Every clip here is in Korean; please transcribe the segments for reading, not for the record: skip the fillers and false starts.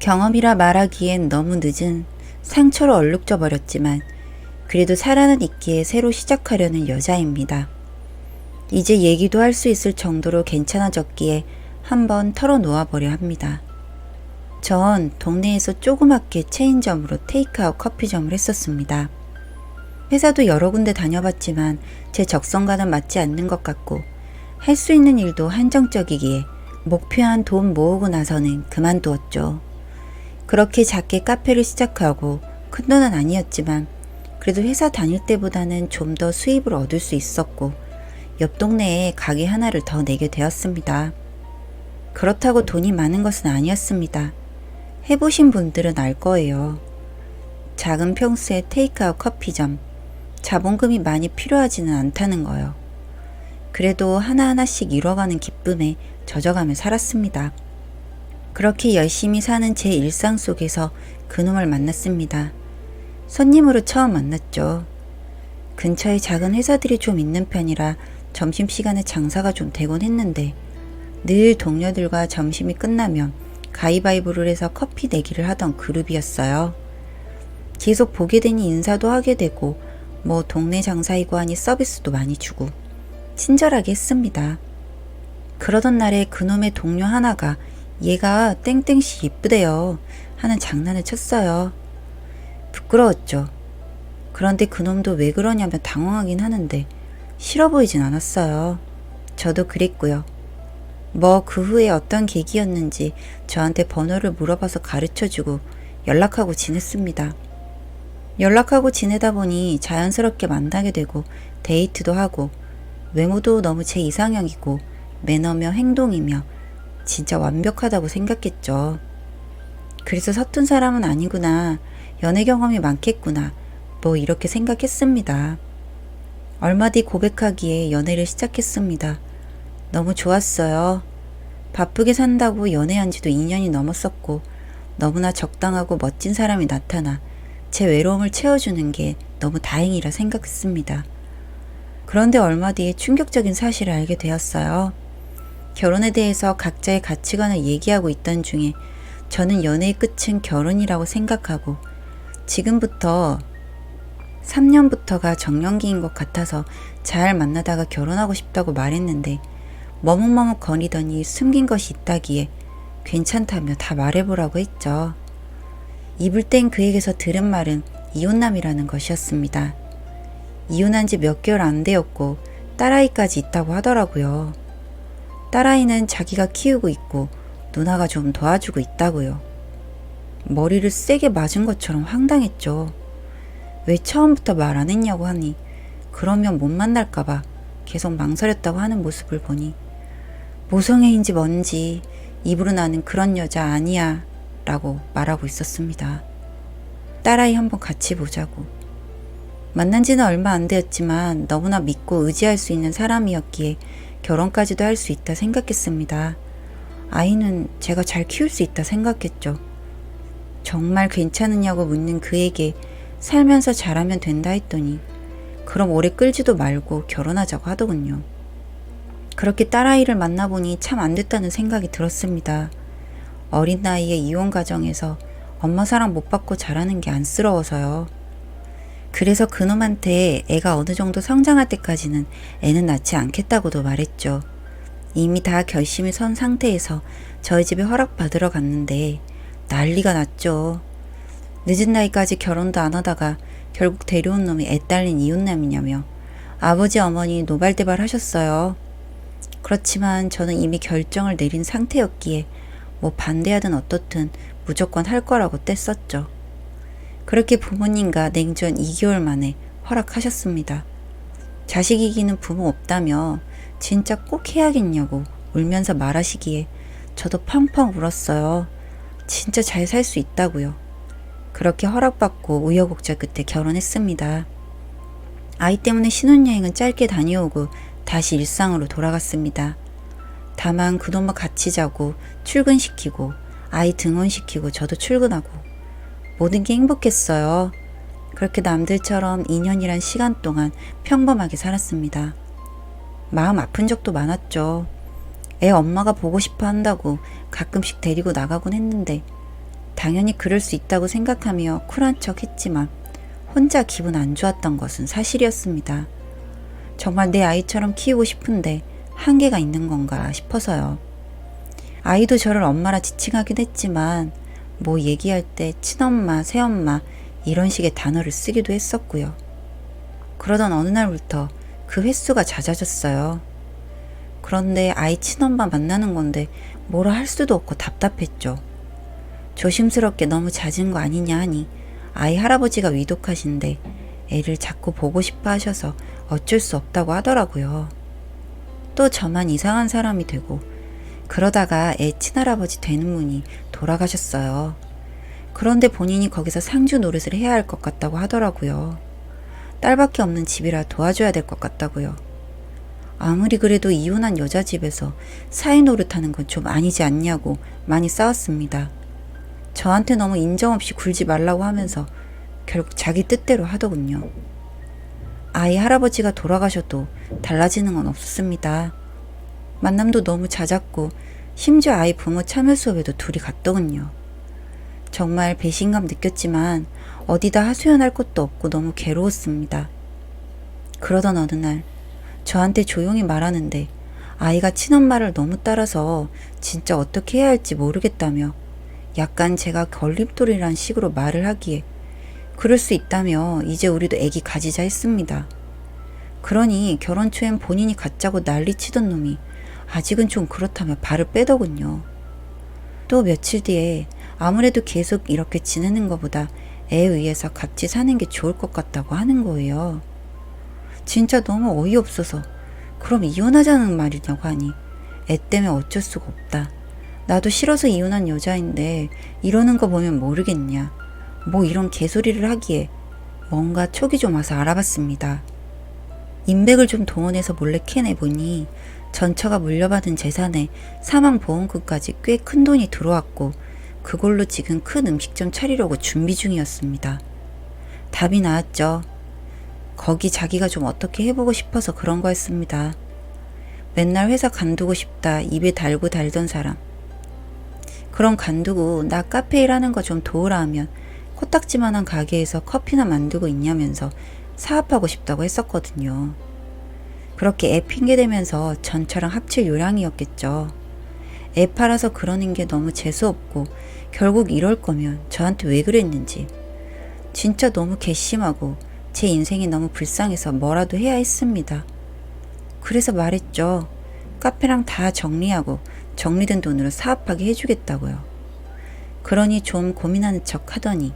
경험이라 말하기엔 너무 늦은 상처로 얼룩져 버렸지만 그래도 살아는 있기에 새로 시작하려는 여자입니다. 이제 얘기도 할 수 있을 정도로 괜찮아졌기에 한번 털어놓아 버려 합니다. 전 동네에서 조그맣게 체인점으로 테이크아웃 커피점을 했었습니다. 회사도 여러 군데 다녀봤지만 제 적성과는 맞지 않는 것 같고 할 수 있는 일도 한정적이기에 목표한 돈 모으고 나서는 그만두었죠. 그렇게 작게 카페를 시작하고 큰돈은 아니었지만 그래도 회사 다닐 때보다는 좀 더 수입을 얻을 수 있었고 옆 동네에 가게 하나를 더 내게 되었습니다. 그렇다고 돈이 많은 것은 아니었습니다. 해보신 분들은 알 거예요. 작은 평수의 테이크아웃 커피점, 자본금이 많이 필요하지는 않다는 거요. 그래도 하나하나씩 이뤄가는 기쁨에 젖어가며 살았습니다. 그렇게 열심히 사는 제 일상 속에서 그놈을 만났습니다. 손님으로 처음 만났죠. 근처에 작은 회사들이 좀 있는 편이라 점심시간에 장사가 좀 되곤 했는데 늘 동료들과 점심이 끝나면 가위바위보를 해서 커피 내기를 하던 그룹이었어요. 계속 보게 되니 인사도 하게 되고 뭐 동네 장사이고 하니 서비스도 많이 주고 친절하게 했습니다. 그러던 날에 그놈의 동료 하나가 얘가 땡땡씨 예쁘대요 하는 장난을 쳤어요. 부끄러웠죠. 그런데 그놈도 왜 그러냐며 당황하긴 하는데 싫어 보이진 않았어요. 저도 그랬고요. 뭐 그 후에 어떤 계기였는지 저한테 번호를 물어봐서 가르쳐주고 연락하고 지냈습니다. 연락하고 지내다 보니 자연스럽게 만나게 되고 데이트도 하고 외모도 너무 제 이상형이고 매너며 행동이며 진짜 완벽하다고 생각했죠. 그래서 서툰 사람은 아니구나, 연애 경험이 많겠구나, 뭐 이렇게 생각했습니다. 얼마 뒤 고백하기에 연애를 시작했습니다. 너무 좋았어요. 바쁘게 산다고 연애한 지도 2년이 넘었었고 너무나 적당하고 멋진 사람이 나타나 제 외로움을 채워주는 게 너무 다행이라 생각했습니다. 그런데 얼마 뒤에 충격적인 사실을 알게 되었어요. 결혼에 대해서 각자의 가치관을 얘기하고 있던 중에 저는 연애의 끝은 결혼이라고 생각하고 지금부터 3년부터가 정년기인 것 같아서 잘 만나다가 결혼하고 싶다고 말했는데 머뭇머뭇 거리더니 숨긴 것이 있다기에 괜찮다며 다 말해보라고 했죠. 입을 땐 그에게서 들은 말은 이혼남이라는 것이었습니다. 이혼한 지 몇 개월 안 되었고 딸아이까지 있다고 하더라고요. 딸아이는 자기가 키우고 있고 누나가 좀 도와주고 있다고요. 머리를 세게 맞은 것처럼 황당했죠. 왜 처음부터 말 안 했냐고 하니 그러면 못 만날까봐 계속 망설였다고 하는 모습을 보니 모성애인지 뭔지 입으로 나는 그런 여자 아니야 라고 말하고 있었습니다. 딸아이 한번 같이 보자고. 만난 지는 얼마 안 되었지만 너무나 믿고 의지할 수 있는 사람이었기에 결혼까지도 할 수 있다 생각했습니다. 아이는 제가 잘 키울 수 있다 생각했죠. 정말 괜찮으냐고 묻는 그에게 살면서 잘하면 된다 했더니 그럼 오래 끌지도 말고 결혼하자고 하더군요. 그렇게 딸아이를 만나보니 참 안 됐다는 생각이 들었습니다. 어린 나이에 이혼 가정에서 엄마 사랑 못 받고 자라는 게 안쓰러워서요. 그래서 그놈한테 애가 어느 정도 성장할 때까지는 애는 낳지 않겠다고도 말했죠. 이미 다 결심이 선 상태에서 저희 집에 허락받으러 갔는데 난리가 났죠. 늦은 나이까지 결혼도 안 하다가 결국 데려온 놈이 애 딸린 이혼남이냐며 아버지 어머니 노발대발 하셨어요. 그렇지만 저는 이미 결정을 내린 상태였기에 뭐 반대하든 어떻든 무조건 할 거라고 떼썼죠. 그렇게 부모님과 냉전 2개월 만에 허락하셨습니다. 자식 이기는 부모 없다며 진짜 꼭 해야겠냐고 울면서 말하시기에 저도 펑펑 울었어요. 진짜 잘 살 수 있다고요. 그렇게 허락받고 우여곡절 끝에 결혼했습니다. 아이 때문에 신혼여행은 짧게 다녀오고 다시 일상으로 돌아갔습니다. 다만 그놈과 같이 자고 출근시키고 아이 등원시키고 저도 출근하고 모든 게 행복했어요. 그렇게 남들처럼 2년이란 시간 동안 평범하게 살았습니다. 마음 아픈 적도 많았죠. 애 엄마가 보고 싶어 한다고 가끔씩 데리고 나가곤 했는데 당연히 그럴 수 있다고 생각하며 쿨한 척 했지만 혼자 기분 안 좋았던 것은 사실이었습니다. 정말 내 아이처럼 키우고 싶은데 한계가 있는 건가 싶어서요. 아이도 저를 엄마라 지칭하긴 했지만 뭐 얘기할 때 친엄마, 새엄마 이런 식의 단어를 쓰기도 했었고요. 그러던 어느 날부터 그 횟수가 잦아졌어요. 그런데 아이 친엄마 만나는 건데 뭐라 할 수도 없고 답답했죠. 조심스럽게 너무 잦은 거 아니냐 하니 아이 할아버지가 위독하신데 애를 자꾸 보고 싶어 하셔서 어쩔 수 없다고 하더라고요. 또 저만 이상한 사람이 되고 그러다가 애 친할아버지 되는 분이 돌아가셨어요. 그런데 본인이 거기서 상주 노릇을 해야 할 것 같다고 하더라고요. 딸밖에 없는 집이라 도와줘야 될 것 같다고요. 아무리 그래도 이혼한 여자 집에서 사위 노릇하는 건 좀 아니지 않냐고 많이 싸웠습니다. 저한테 너무 인정 없이 굴지 말라고 하면서 결국 자기 뜻대로 하더군요. 아이 할아버지가 돌아가셔도 달라지는 건 없었습니다. 만남도 너무 잦았고 심지어 아이 부모 참여 수업에도 둘이 갔더군요. 정말 배신감 느꼈지만 어디다 하소연할 것도 없고 너무 괴로웠습니다. 그러던 어느 날 저한테 조용히 말하는데 아이가 친엄마를 너무 따라서 진짜 어떻게 해야 할지 모르겠다며 약간 제가 걸림돌이란 식으로 말을 하기에 그럴 수 있다며 이제 우리도 애기 가지자 했습니다. 그러니 결혼 초엔 본인이 갖자고 난리치던 놈이 아직은 좀 그렇다며 발을 빼더군요. 또 며칠 뒤에 아무래도 계속 이렇게 지내는 것보다 애 위해서 같이 사는 게 좋을 것 같다고 하는 거예요. 진짜 너무 어이없어서 그럼 이혼하자는 말이냐고 하니 애 때문에 어쩔 수가 없다. 나도 싫어서 이혼한 여자인데 이러는 거 보면 모르겠냐. 뭐 이런 개소리를 하기에 뭔가 촉이 좀 와서 알아봤습니다. 인맥을 좀 동원해서 몰래 캐내보니 전처가 물려받은 재산에 사망보험금까지 꽤 큰 돈이 들어왔고 그걸로 지금 큰 음식점 차리려고 준비 중이었습니다. 답이 나왔죠. 거기 자기가 좀 어떻게 해보고 싶어서 그런 거였습니다. 맨날 회사 간두고 싶다 입에 달고 달던 사람. 그럼 간두고 나 카페 일하는 거 좀 도우라 하면 코딱지만한 가게에서 커피나 만들고 있냐면서 사업하고 싶다고 했었거든요. 그렇게 애 핑계대면서 전처랑 합칠 요량이었겠죠. 애 팔아서 그러는 게 너무 재수없고 결국 이럴 거면 저한테 왜 그랬는지 진짜 너무 괘씸하고 제 인생이 너무 불쌍해서 뭐라도 해야 했습니다. 그래서 말했죠. 카페랑 다 정리하고 정리된 돈으로 사업하게 해주겠다고요. 그러니 좀 고민하는 척 하더니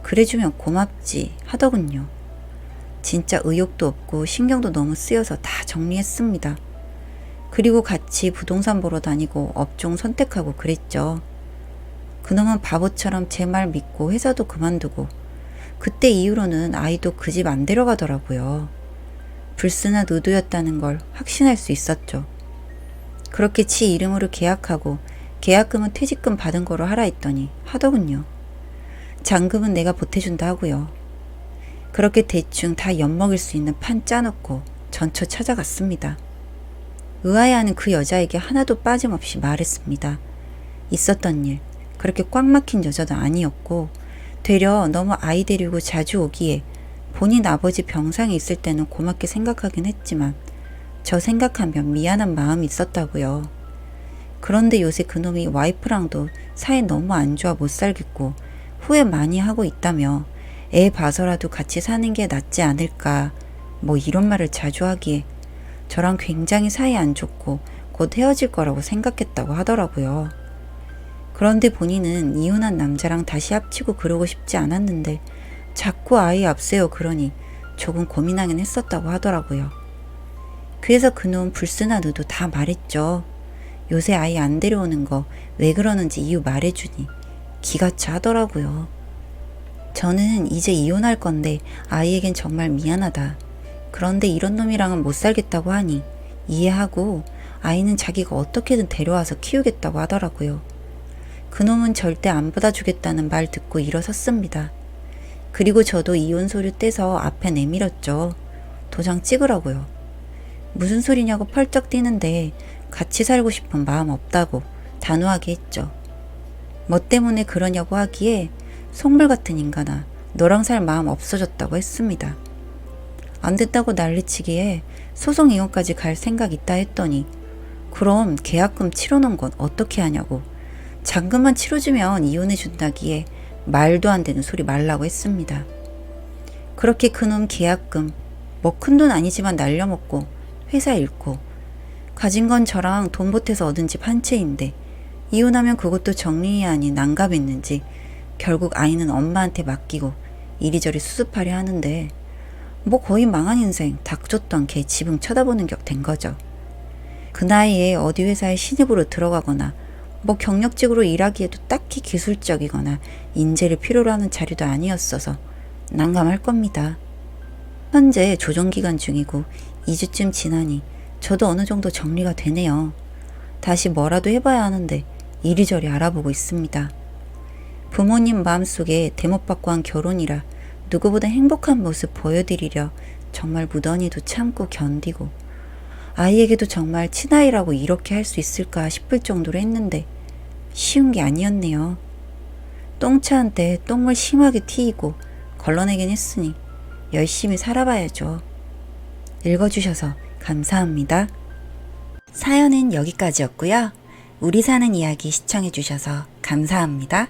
그래주면 고맙지 하더군요. 진짜 의욕도 없고 신경도 너무 쓰여서 다 정리했습니다. 그리고 같이 부동산 보러 다니고 업종 선택하고 그랬죠. 그놈은 바보처럼 제 말 믿고 회사도 그만두고 그때 이후로는 아이도 그 집 안 데려가더라고요. 불순한 의도였다는 걸 확신할 수 있었죠. 그렇게 지 이름으로 계약하고 계약금은 퇴직금 받은 거로 하라 했더니 하더군요. 잔금은 내가 보태준다 하고요. 그렇게 대충 다 엿먹일 수 있는 판 짜놓고 전처 찾아갔습니다. 의아해하는 그 여자에게 하나도 빠짐없이 말했습니다. 있었던 일, 그렇게 꽉 막힌 여자도 아니었고 되려 너무 아이 데리고 자주 오기에 본인 아버지 병상에 있을 때는 고맙게 생각하긴 했지만 저 생각하면 미안한 마음이 있었다고요. 그런데 요새 그놈이 와이프랑도 사이 너무 안 좋아 못 살겠고 후회 많이 하고 있다며 애 봐서라도 같이 사는 게 낫지 않을까 뭐 이런 말을 자주 하기에 저랑 굉장히 사이 안 좋고 곧 헤어질 거라고 생각했다고 하더라고요. 그런데 본인은 이혼한 남자랑 다시 합치고 그러고 싶지 않았는데 자꾸 아이 앞세워 그러니 조금 고민하긴 했었다고 하더라고요. 그래서 그놈 불순한 의도 다 말했죠. 요새 아이 안 데려오는 거 왜 그러는지 이유 말해주니 기가 차 하더라고요. 저는 이제 이혼할 건데 아이에겐 정말 미안하다. 그런데 이런 놈이랑은 못 살겠다고 하니 이해하고 아이는 자기가 어떻게든 데려와서 키우겠다고 하더라고요. 그놈은 절대 안 받아주겠다는 말 듣고 일어섰습니다. 그리고 저도 이혼 서류 떼서 앞에 내밀었죠. 도장 찍으라고요. 무슨 소리냐고 펄쩍 뛰는데 같이 살고 싶은 마음 없다고 단호하게 했죠. 뭐 때문에 그러냐고 하기에 속물 같은 인간아, 너랑 살 마음 없어졌다고 했습니다. 안 됐다고 난리치기에 소송 이혼까지 갈 생각 있다 했더니 그럼 계약금 치러놓은 건 어떻게 하냐고 잔금만 치러주면 이혼해준다기에 말도 안 되는 소리 말라고 했습니다. 그렇게 그놈 계약금 뭐 큰돈 아니지만 날려먹고 회사 잃고 가진 건 저랑 돈 보태서 얻은 집 한 채인데 이혼하면 그것도 정리해야 하니 난감했는지 결국 아이는 엄마한테 맡기고 이리저리 수습하려 하는데 뭐 거의 망한 인생 닥쳤도 않게 지붕 쳐다보는 격 된 거죠. 그 나이에 어디 회사에 신입으로 들어가거나 뭐 경력직으로 일하기에도 딱히 기술적이거나 인재를 필요로 하는 자리도 아니었어서 난감할 겁니다. 현재 조정기간 중이고 2주쯤 지나니 저도 어느 정도 정리가 되네요. 다시 뭐라도 해봐야 하는데 이리저리 알아보고 있습니다. 부모님 마음속에 대못받고 한 결혼이라 누구보다 행복한 모습 보여드리려 정말 무던히도 참고 견디고 아이에게도 정말 친아이라고 이렇게 할 수 있을까 싶을 정도로 했는데 쉬운 게 아니었네요. 똥차한테 똥물 심하게 튀이고 걸러내긴 했으니 열심히 살아봐야죠. 읽어주셔서 감사합니다. 사연은 여기까지였고요. 우리 사는 이야기 시청해주셔서 감사합니다.